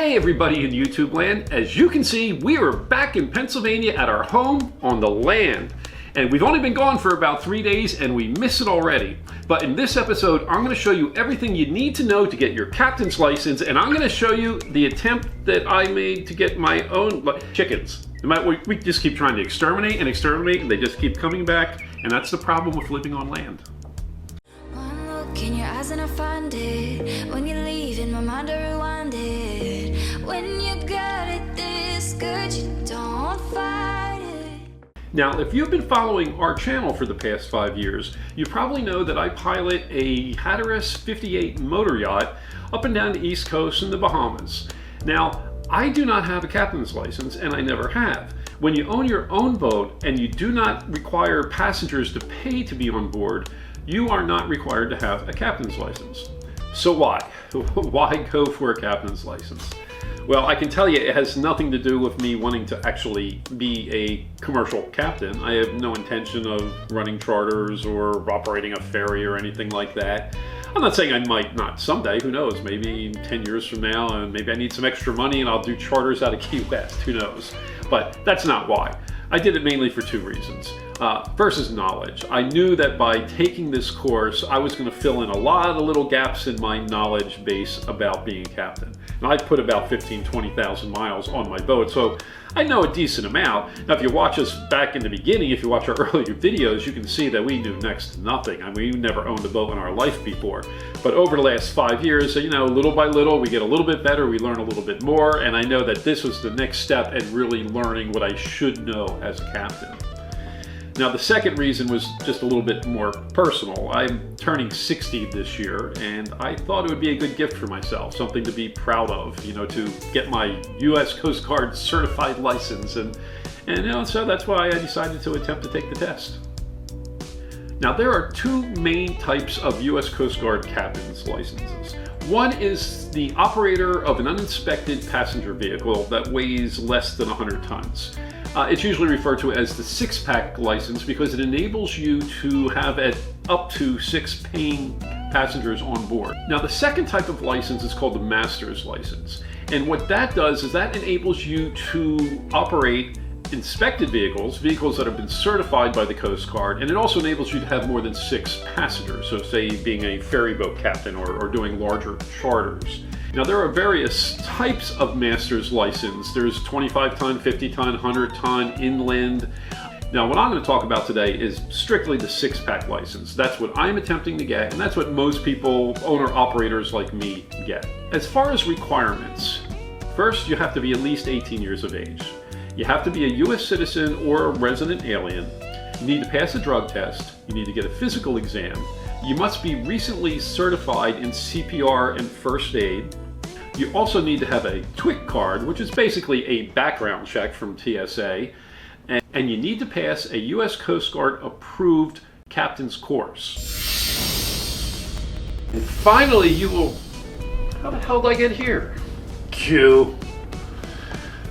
Hey everybody in YouTube land, as you can see, we are back in Pennsylvania at our home on the land. And we've only been gone for about 3 days and we miss it already. But in this episode, I'm going to show you everything you need to know to get your captain's license, and I'm going to show you the attempt that I made to get my own chickens. We just keep trying to exterminate and they just keep coming back, and that's the problem with living on land. One look in your eyes and I find it. When you leave in my mind I rewind it. When you got it this good, you don't fight it. Now, if you've been following our channel for the past 5 years, you probably know that I pilot a Hatteras 58 motor yacht up and down the East Coast in the Bahamas. Now, I do not have a captain's license, and I never have. When you own your own boat and you do not require passengers to pay to be on board, you are not required to have a captain's license. So why? Why go for a captain's license? Well, I can tell you it has nothing to do with me wanting to actually be a commercial captain. I have no intention of running charters or operating a ferry or anything like that. I'm not saying I might not someday, who knows, maybe 10 years from now, and maybe I need some extra money and I'll do charters out of Key West, who knows. But that's not why. I did it mainly for 2 reasons. First is knowledge. I knew that by taking this course, I was going to fill in a lot of little gaps in my knowledge base about being a captain. And I put about 20,000 miles on my boat, so I know a decent amount. Now, if you watch us back in the beginning, if you watch our earlier videos, you can see that we knew next to nothing. I mean, we never owned a boat in our life before. But over the last 5 years, you know, little by little, we get a little bit better, we learn a little bit more, and I know that this was the next step in really learning what I should know as a captain. Now, the second reason was just a little bit more personal. I'm turning 60 this year, and I thought it would be a good gift for myself, something to be proud of, you know, to get my U.S. Coast Guard certified license, and you know, so that's why I decided to attempt to take the test. Now, there are 2 main types of U.S. Coast Guard captain's licenses. One is the operator of an uninspected passenger vehicle that weighs less than 100 tons. It's usually referred to as the 6-pack license because it enables you to have up to 6 paying passengers on board. Now, the second type of license is called the master's license. And what that does is that enables you to operate inspected vehicles that have been certified by the Coast Guard, and it also enables you to have more than 6 passengers, so say being a ferry boat captain or doing larger charters. Now, there are various types of master's license. There's 25-ton, 50-ton, 100-ton, inland. Now, what I'm going to talk about today is strictly the 6-pack license. That's what I'm attempting to get, and that's what most people, owner-operators like me, get. As far as requirements, first, you have to be at least 18 years of age. You have to be a U.S. citizen or a resident alien. You need to pass a drug test. You need to get a physical exam. You must be recently certified in CPR and first aid. You also need to have a TWIC card, which is basically a background check from TSA. And you need to pass a U.S. Coast Guard approved captain's course. And finally, you will... How the hell did I get here? Q.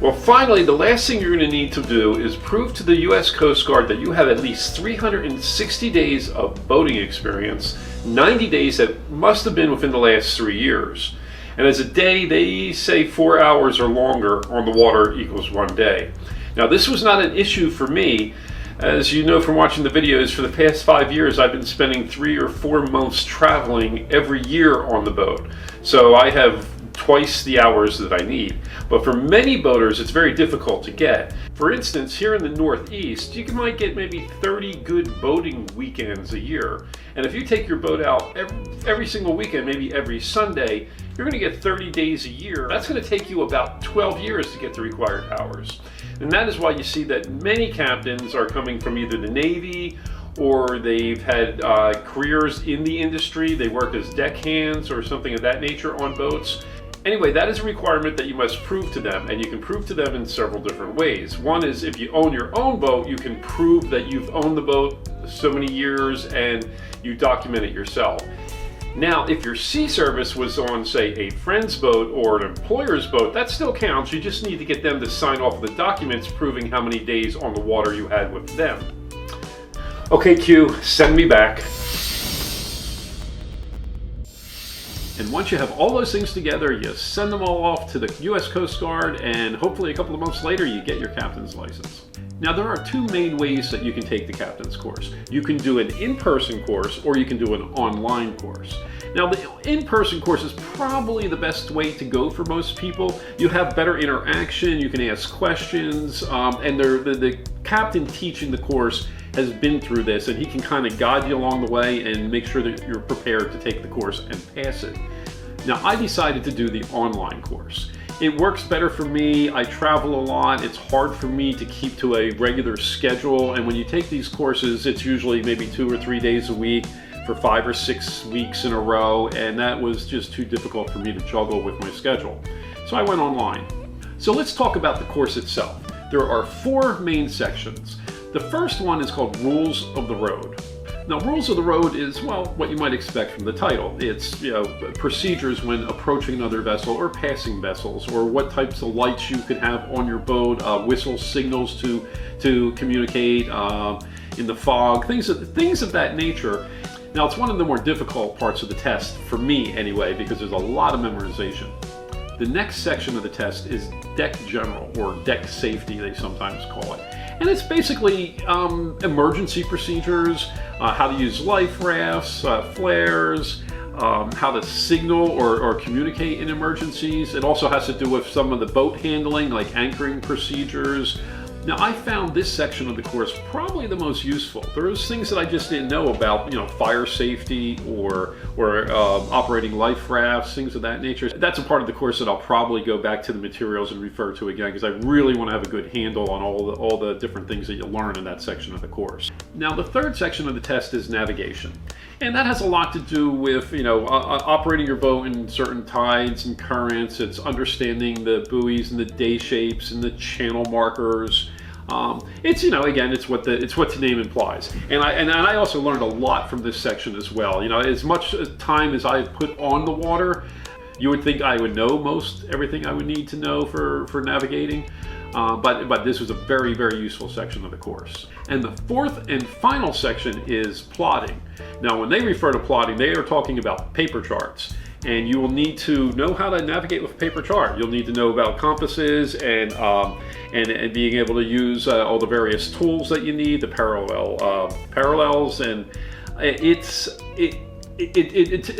Well, finally, the last thing you're going to need to do is prove to the U.S. Coast Guard that you have at least 360 days of boating experience, 90 days that must have been within the last 3 years. And as a day, they say 4 hours or longer on the water equals 1 day. Now, this was not an issue for me. As you know from watching the videos, for the past 5 years, I've been spending 3 or 4 months traveling every year on the boat. So I have twice the hours that I need. But for many boaters, it's very difficult to get. For instance, here in the Northeast, you might get maybe 30 good boating weekends a year. And if you take your boat out every single weekend, maybe every Sunday, you're going to get 30 days a year. That's going to take you about 12 years to get the required hours. And that is why you see that many captains are coming from either the Navy or they've had careers in the industry. They work as deckhands or something of that nature on boats. Anyway, that is a requirement that you must prove to them, and you can prove to them in several different ways. One is if you own your own boat, you can prove that you've owned the boat so many years and you document it yourself. Now, if your sea service was on, say, a friend's boat or an employer's boat, that still counts. You just need to get them to sign off the documents proving how many days on the water you had with them. Okay, Q, send me back. And once you have all those things together, you send them all off to the U.S. Coast Guard, and hopefully a couple of months later, you get your captain's license. Now, there are two main ways that you can take the captain's course. You can do an in-person course, or you can do an online course. Now, the in-person course is probably the best way to go for most people. You have better interaction, you can ask questions, and the captain teaching the course has been through this, and he can kind of guide you along the way and make sure that you're prepared to take the course and pass it. Now, I decided to do the online course. It works better for me. I travel a lot. It's hard for me to keep to a regular schedule, and when you take these courses, it's usually maybe 2 or 3 days a week for 5 or 6 weeks in a row, and that was just too difficult for me to juggle with my schedule. So I went online. So let's talk about the course itself. There are 4 main sections. The first one is called Rules of the Road. Now, Rules of the Road is, well, what you might expect from the title. It's, procedures when approaching another vessel or passing vessels, or what types of lights you can have on your boat, whistle signals to communicate in the fog, things of that nature. Now, it's one of the more difficult parts of the test, for me anyway, because there's a lot of memorization. The next section of the test is Deck General, or Deck Safety, they sometimes call it. And it's basically emergency procedures, how to use life rafts, flares, how to signal or communicate in emergencies. It also has to do with some of the boat handling, like anchoring procedures. Now, I found this section of the course probably the most useful. There was things that I just didn't know about, fire safety or operating life rafts, things of that nature. That's a part of the course that I'll probably go back to the materials and refer to again, because I really want to have a good handle on all the different things that you learn in that section of the course. Now, the third section of the test is navigation. And that has a lot to do with, operating your boat in certain tides and currents. It's understanding the buoys and the day shapes and the channel markers. It's what the name implies. And I also learned a lot from this section as well. As much time as I put on the water, you would think I would know everything I would need to know for navigating. But this was a very, very useful section of the course. And the fourth and final section is plotting. Now, when they refer to plotting, they are talking about paper charts. And you will need to know how to navigate with a paper chart. You'll need to know about compasses and being able to use all the various tools that you need, the parallels, and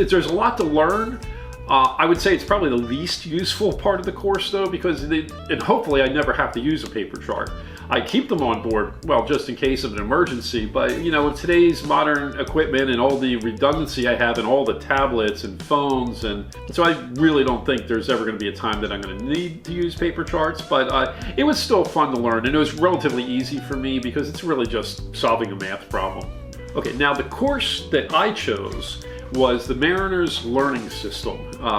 there's a lot to learn. I would say it's probably the least useful part of the course, though, because and hopefully I never have to use a paper chart. I keep them on board, well, just in case of an emergency, but with today's modern equipment and all the redundancy I have and all the tablets and phones, and so I really don't think there's ever going to be a time that I'm going to need to use paper charts, but it was still fun to learn, and it was relatively easy for me because it's really just solving a math problem. Okay, now the course that I chose was the Mariner's Learning System,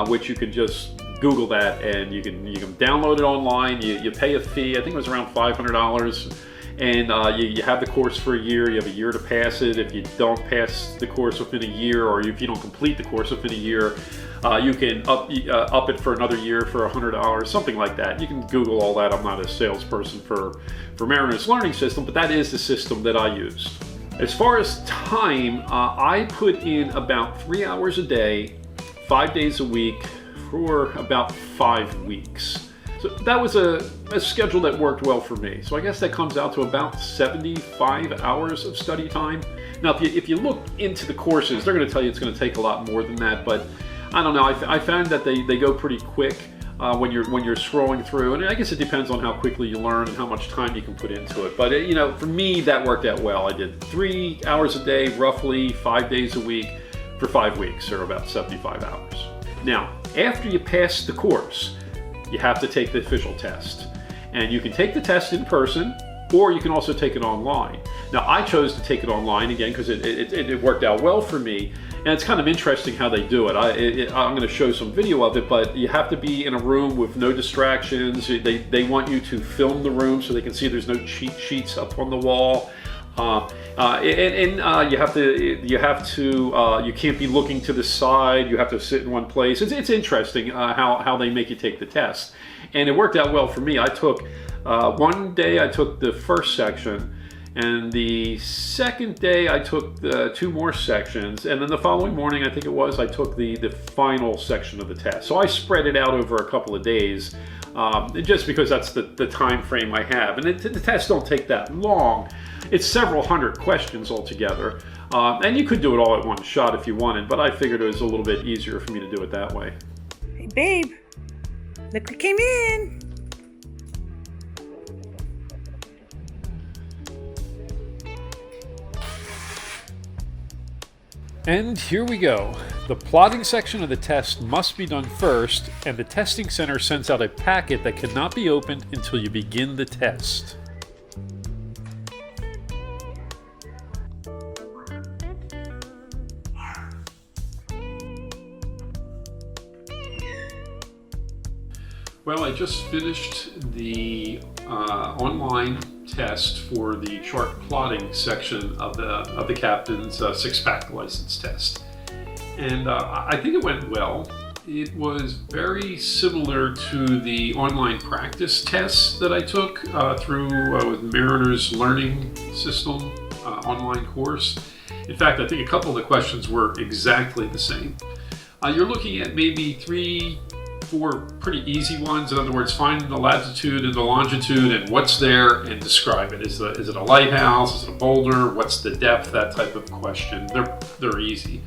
which you can just Google that and you can download it online. You pay a fee. I think it was around $500, and you have the course for a year. You have a year to pass it. If you don't pass the course within a year, or if you don't complete the course within a year, you can up it for another year for $100, something like that. You can Google all that. I'm not a salesperson for Mariner's Learning System, but that is the system that I used. As far as time, I put in about 3 hours a day, 5 days a week, for about 5 weeks. So that was a schedule that worked well for me. So I guess that comes out to about 75 hours of study time. Now, if you look into the courses, they're going to tell you it's going to take a lot more than that, but I don't know. I found that they go pretty quick when you're scrolling through, and I guess it depends on how quickly you learn and how much time you can put into it. But for me, that worked out well. I did 3 hours a day, roughly 5 days a week, for 5 weeks, or about 75 hours. Now, after you pass the course, you have to take the official test. And you can take the test in person, or you can also take it online. Now, I chose to take it online again because it worked out well for me. And it's kind of interesting how they do it. I'm going to show some video of it, but you have to be in a room with no distractions. They want you to film the room so they can see there's no cheat sheets up on the wall. You can't be looking to the side. You have to sit in one place. It's interesting how they make you take the test, and it worked out well for me. I took one day I took the first section, And the second day I took 2 more sections, and then the following morning, I think it was, I took the final section of the test. So I spread it out over a couple of days, just because that's the time frame I have. And the tests don't take that long. It's several hundred questions altogether. And you could do it all at one shot if you wanted, but I figured it was a little bit easier for me to do it that way. Hey, babe, look who came in. And here we go. The plotting section of the test must be done first, and the testing center sends out a packet that cannot be opened until you begin the test. Well, I just finished the online test for the chart plotting section of the captain's 6-pack license test, and I think it went well. It was very similar to the online practice tests that I took through with Mariner's Learning System online course. In fact, I think a couple of the questions were exactly the same. You're looking at maybe 3-4 pretty easy ones. In other words, find the latitude and the longitude and what's there and describe it. Is it a lighthouse? Is it a boulder? What's the depth? That type of question. They're easy.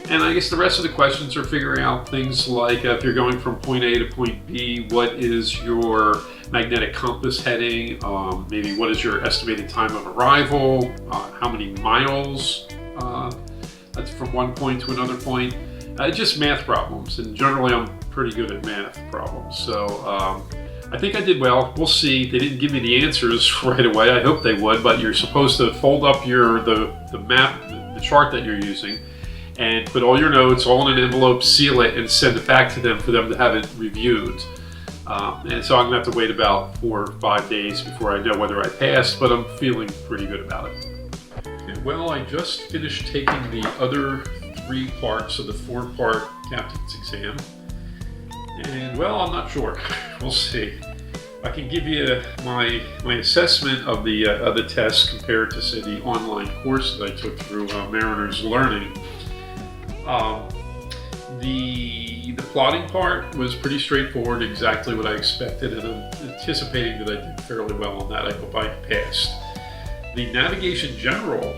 And I guess the rest of the questions are figuring out things like if you're going from point A to point B, what is your magnetic compass heading? Maybe what is your estimated time of arrival? How many miles? That's from one point to another point. Just math problems, and generally I'm pretty good at math problems. So I think I did well. We'll see. They didn't give me the answers right away. I hope they would, but you're supposed to fold up the map, the chart that you're using, and put all your notes all in an envelope, seal it, and send it back to them for them to have it reviewed. And so I'm gonna have to wait about 4 or 5 days before I know whether I passed, but I'm feeling pretty good about it. Okay, well, I just finished taking the other 3 parts of the 4-part captain's exam. And well, I'm not sure. We'll see. I can give you my assessment of the test compared to, say, the online course that I took through Mariner's Learning. The plotting part was pretty straightforward, exactly what I expected, and I'm anticipating that I did fairly well on that. I hope I passed. The Navigation General,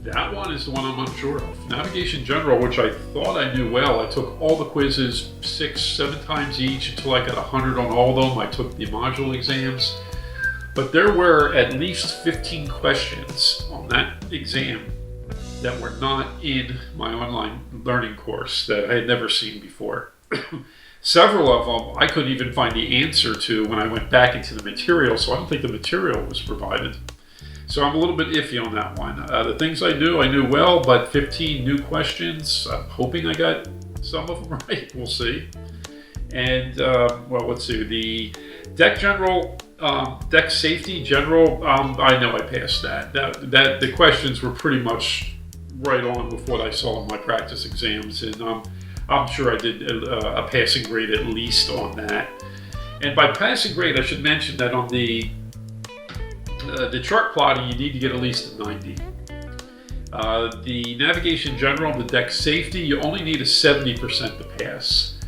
that one is the one I'm unsure of. Navigation General, which I thought I knew well, I took all the quizzes 6-7 times each until I got 100 on all of them. I took the module exams, but there were at least 15 questions on that exam that were not in my online learning course that I had never seen before. Several of them I couldn't even find the answer to when I went back into the material, so I don't think the material was provided. So I'm a little bit iffy on that one. The things I knew well, but 15 new questions. I'm hoping I got some of them right. We'll see. And, well, let's see. The Deck General, Deck Safety General, I know I passed that. The questions were pretty much right on with what I saw in my practice exams. And I'm sure I did a passing grade at least on that. And by passing grade, I should mention that on the chart plotting, you need to get at least a 90. The Navigation General, the Deck Safety, you only need a 70% to pass.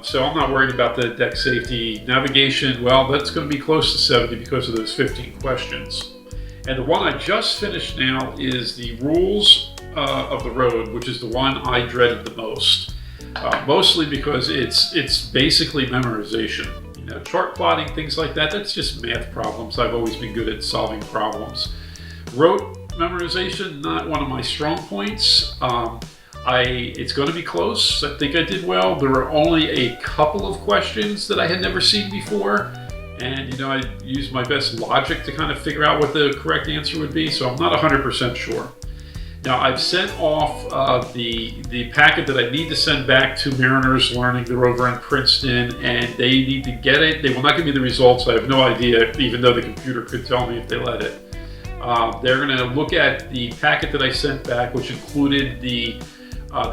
So I'm not worried about the Deck Safety. Navigation, well, that's going to be close to 70 because of those 15 questions. And the one I just finished now is the Rules of the Road, which is the one I dreaded the most. Mostly because it's basically memorization. Chart plotting, things like that, that's just math problems. I've always been good at solving problems. Rote memorization, not one of my strong points. It's going to be close. I think I did well. There were only a couple of questions that I had never seen before. And, I used my best logic to kind of figure out what the correct answer would be. So I'm not 100% sure. Now, I've sent off the packet that I need to send back to Mariner's Learning. They're over in Princeton, and they need to get it. They will not give me the results. I have no idea, even though the computer could tell me if they let it. They're going to look at the packet that I sent back, which included the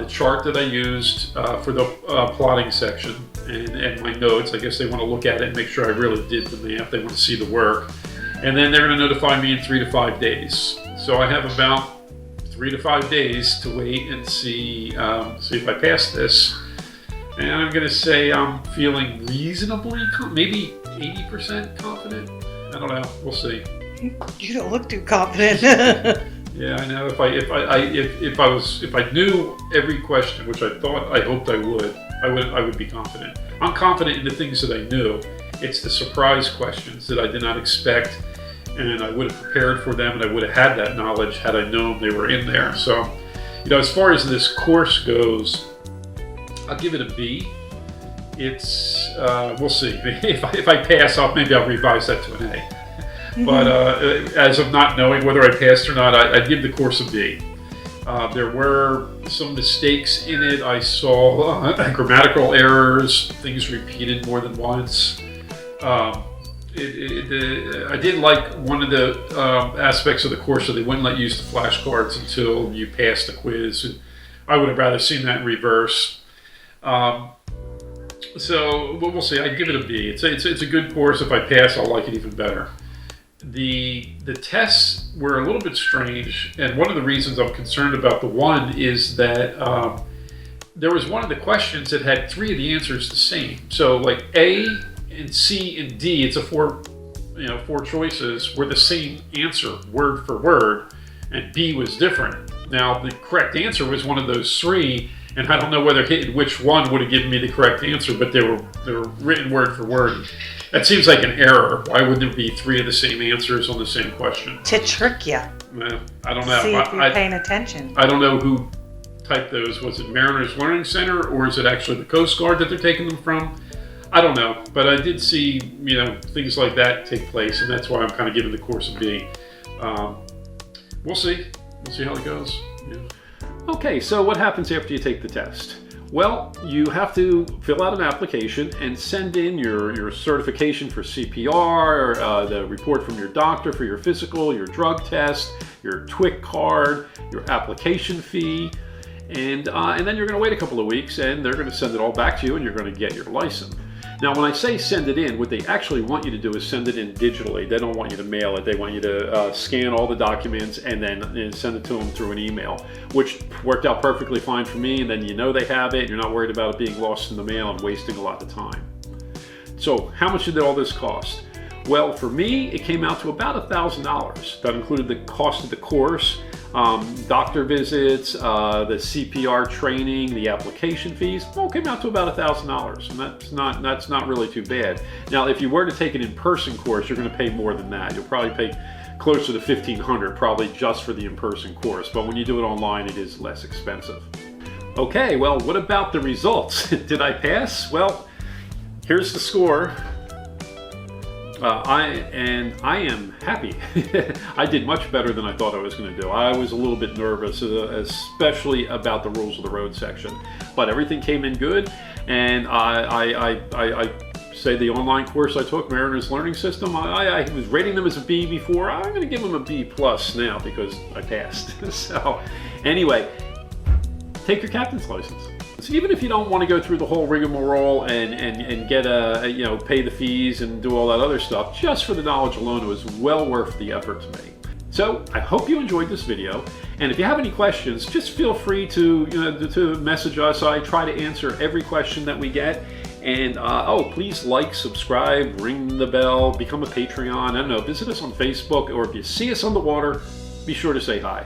chart that I used for the plotting section and my notes. I guess they want to look at it and make sure I really did the math. They want to see the work. And then they're going to notify me in 3 to 5 days. So I have about 3 to 5 days to wait and see if I pass this. And I'm going to say I'm feeling reasonably, maybe 80% confident. I don't know. We'll see. You don't look too confident. Yeah, I know. If I knew every question, which I hoped I would be confident. I'm confident in the things that I knew. It's the surprise questions that I did not expect, and I would have prepared for them, and I would have had that knowledge had I known they were in there. So, as far as this course goes, I'll give it a B. It's we'll see. If I pass, maybe I'll revise that to an A. Mm-hmm. But as of not knowing whether I passed or not, I'd give the course a B. There were some mistakes in it. I saw grammatical errors, things repeated more than once. I did like one of the aspects of the course that they wouldn't let you use the flashcards until you passed the quiz. I would have rather seen that in reverse. So we'll see. I'd give it a B. It's a good course. If I pass, I'll like it even better. The tests were a little bit strange, and one of the reasons I'm concerned about the one is that there was one of the questions that had 3 of the answers the same. So like A and C and D, it's a 4 choices were the same answer word for word, and B was different. Now the correct answer was one of those 3, and I don't know whether hitting which one would have given me the correct answer, but they were written word for word. That seems like an error. Why wouldn't there be 3 of the same answers on the same question? To trick you. Well, I don't know. See if you're paying attention. I don't know who typed those. Was it Mariners Learning Center, or is it actually the Coast Guard that they're taking them from? I don't know. But I did see, things like that take place, and that's why I'm kind of giving the course a B. We'll see. We'll see how it goes. Yeah. Okay, so what happens after you take the test? Well, you have to fill out an application and send in your certification for CPR, the report from your doctor for your physical, your drug test, your TWIC card, your application fee, and then you're going to wait a couple of weeks, and they're going to send it all back to you, and you're going to get your license. Now, when I say send it in, what they actually want you to do is send it in digitally. They don't want you to mail it. They want you to scan all the documents and then send it to them through an email, which worked out perfectly fine for me. And then they have it. You're not worried about it being lost in the mail and wasting a lot of time. So how much did all this cost? Well, for me, it came out to about $1,000. That included the cost of the course, doctor visits, the CPR training, the application fees. All came out to about $1,000, and that's not really too bad. Now, if you were to take an in-person course, you're going to pay more than that. You'll probably pay closer to $1,500, probably just for the in-person course. But when you do it online, it is less expensive. Okay, well, what about the results? Did I pass? Well, here's the score. I am happy. I did much better than I thought I was going to do. I was a little bit nervous, especially about the rules of the road section. But everything came in good, and I say the online course I took, Mariners Learning System, I was rating them as a B before. I'm going to give them a B plus now because I passed. So anyway, take your captain's license. So even if you don't want to go through the whole rigmarole and get pay the fees and do all that other stuff, just for the knowledge alone, it was well worth the effort to me. So I hope you enjoyed this video, and if you have any questions, just feel free to message us. I try to answer every question that we get. And please like, subscribe, ring the bell, become a Patreon. I don't know, visit us on Facebook, or if you see us on the water, be sure to say hi.